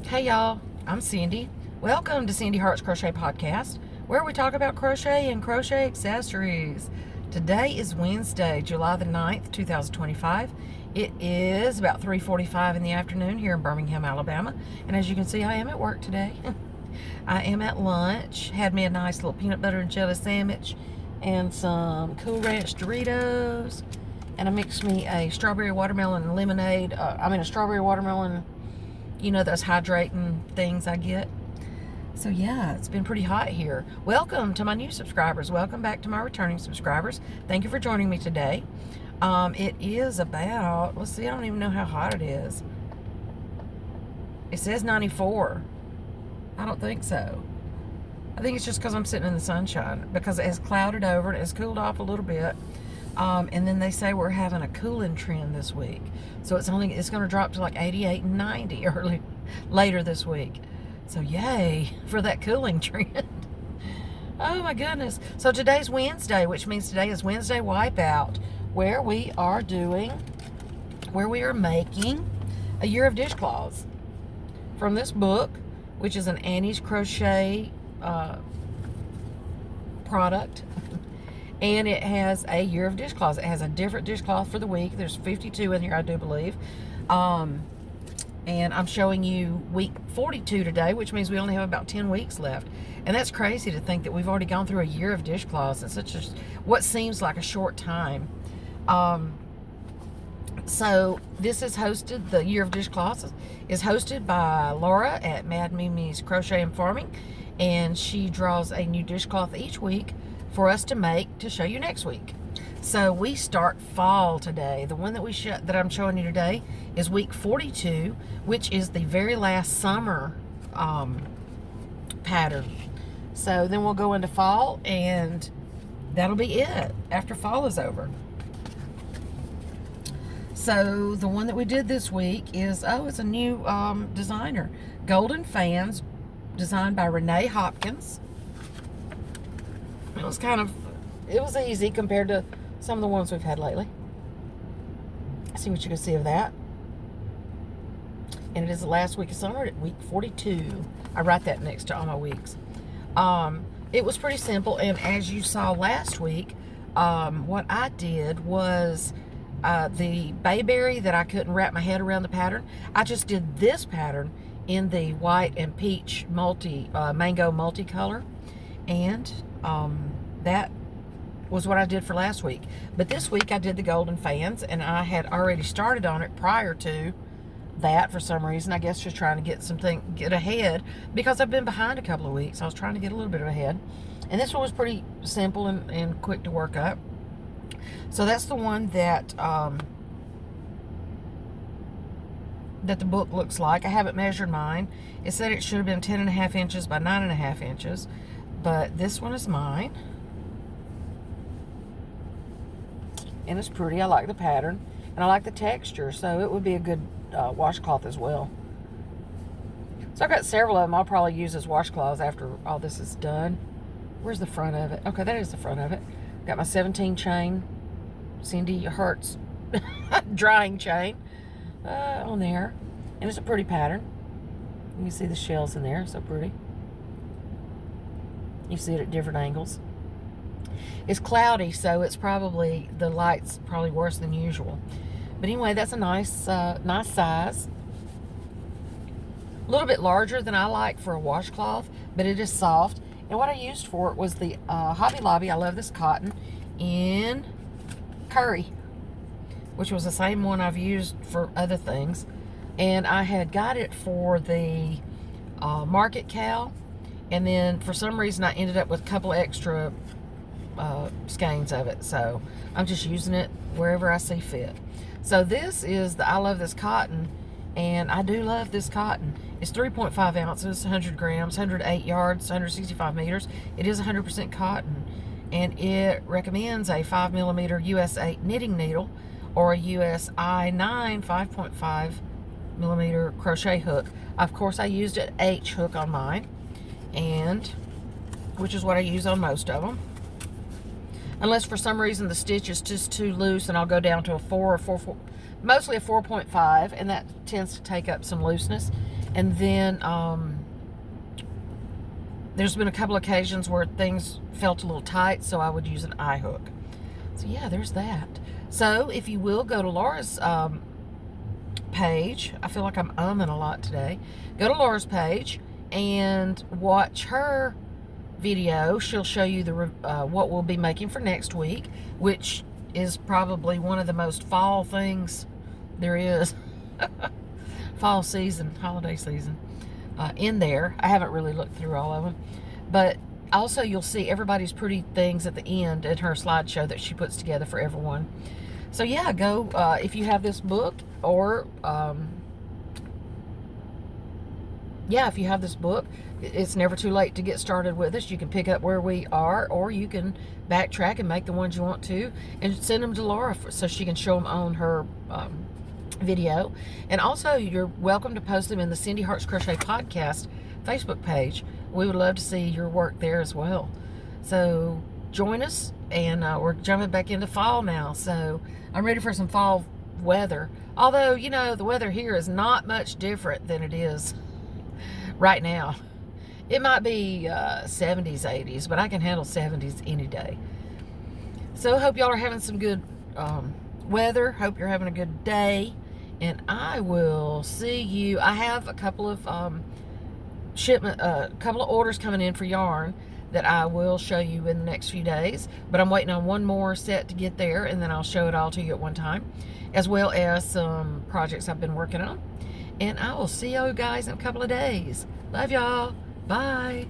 Hey y'all, I'm Cindy. Welcome to Cindy Hart's Crochet Podcast, where we talk about crochet and crochet accessories. Today is Wednesday, July the 9th, 2025. It is about 3:45 in the afternoon here in Birmingham, Alabama. And as you can see, I am at work today. I am at lunch. Had me a nice little peanut butter and jelly sandwich and some Cool Ranch Doritos. And I mixed me a strawberry watermelon lemonade. A strawberry watermelon, those hydrating things I get. So yeah, it's been pretty hot here. Welcome to my new subscribers. Welcome back to my returning subscribers. Thank you for joining me today. It is about, let's see, I don't even know how hot it is. It says 94. I don't think so. I think it's just because I'm sitting in the sunshine, because it has clouded over and it has cooled off a little bit. And then they say we're having a cooling trend this week. So it's going to drop to like 88 and 90 later this week. So yay for that cooling trend. Oh my goodness. So today's Wednesday, which means today is Wednesday Wipeout, where we are making a year of dishcloths from this book, which is an Annie's Crochet product. And it has a year of dishcloths. It has a different dishcloth for the week. There's 52 in here, I do believe. And I'm showing you week 42 today, which means we only have about 10 weeks left. And that's crazy to think that we've already gone through a year of dishcloths in such what seems like a short time. So this is hosted, the Year of Dishcloths is hosted by Laura at Mad Mimi's Crochet and Farming. And she draws a new dishcloth each week for us to make to show you next week. So we start fall today. The one that I'm showing you today is week 42, which is the very last summer pattern. So then we'll go into fall, and that'll be it after fall is over. So the one that we did this week is, it's a new designer. Golden Fans, designed by Renee Hopkins. It was easy compared to some of the ones we've had lately. See what you can see of that. And it is the last week of summer at week 42. I write that next to all my weeks. It was pretty simple, and as you saw last week, what I did was the bayberry that I couldn't wrap my head around the pattern. I just did this pattern in the white and peach mango multicolor, and that was what I did for last week. But this week I did the Golden Fans, and I had already started on it prior to that for some reason. I guess just trying to get ahead, because I've been behind a couple of weeks. I was trying to get a little bit ahead. And this one was pretty simple and quick to work up. So that's the one that that the book looks like. I haven't measured mine. It said it should have been 10.5 inches by 9.5 inches. But this one is mine. And it's pretty. I like the pattern. And I like the texture. So it would be a good washcloth as well. So I've got several of them I'll probably use as washcloths after all this is done. Where's the front of it? Okay, that is the front of it. Got my 17 chain Cindy Hart's drying chain on there. And it's a pretty pattern. You can see the shells in there. So pretty. You see it at different angles. It's cloudy, so it's probably, the light's probably worse than usual. But anyway, that's a nice size. A little bit larger than I like for a washcloth, but it is soft. And what I used for it was the Hobby Lobby. I love this cotton in Curry, which was the same one I've used for other things. And I had got it for the Market Cow. And then for some reason I ended up with a couple extra skeins of it. So I'm just using it wherever I see fit. So this is I love this cotton. And I do love this cotton. It's 3.5 ounces, 100 grams, 108 yards, 165 meters. It is 100% cotton. And it recommends a 5mm US 8 knitting needle or a US I9 5.5 millimeter crochet hook. Of course, I used an H hook on mine, and which is what I use on most of them. Unless for some reason the stitch is just too loose, and I'll go down to a 4 or 4, mostly a 4.5, and that tends to take up some looseness. And then there's been a couple occasions where things felt a little tight, so I would use an eye hook. So yeah, there's that. So if you will, go to Laura's page. I feel like I'm umming a lot today. Go to Laura's page and watch her video. She'll show you the what we'll be making for next week, which is probably one of the most fall things there is. Fall season, holiday season in there. I haven't really looked through all of them, but also you'll see everybody's pretty things at the end in her slideshow that she puts together for everyone. So yeah, go if you have this book, or yeah, if you have this book, it's never too late to get started with us. You can pick up where we are, or you can backtrack and make the ones you want to and send them to Laura so she can show them on her video. And also, you're welcome to post them in the Cindy Hart's Crochet Podcast Facebook page. We would love to see your work there as well. So join us, and we're jumping back into fall now. So I'm ready for some fall weather. Although, you know, the weather here is not much different than it is right now. It might be 70s, 80s, but I can handle 70s any day. So hope y'all are having some good weather. Hope you're having a good day. And I will see you. I have a couple of couple of orders coming in for yarn that I will show you in the next few days. But I'm waiting on one more set to get there, and then I'll show it all to you at one time, as well as some projects I've been working on. And I will see you guys in a couple of days. Love y'all. Bye.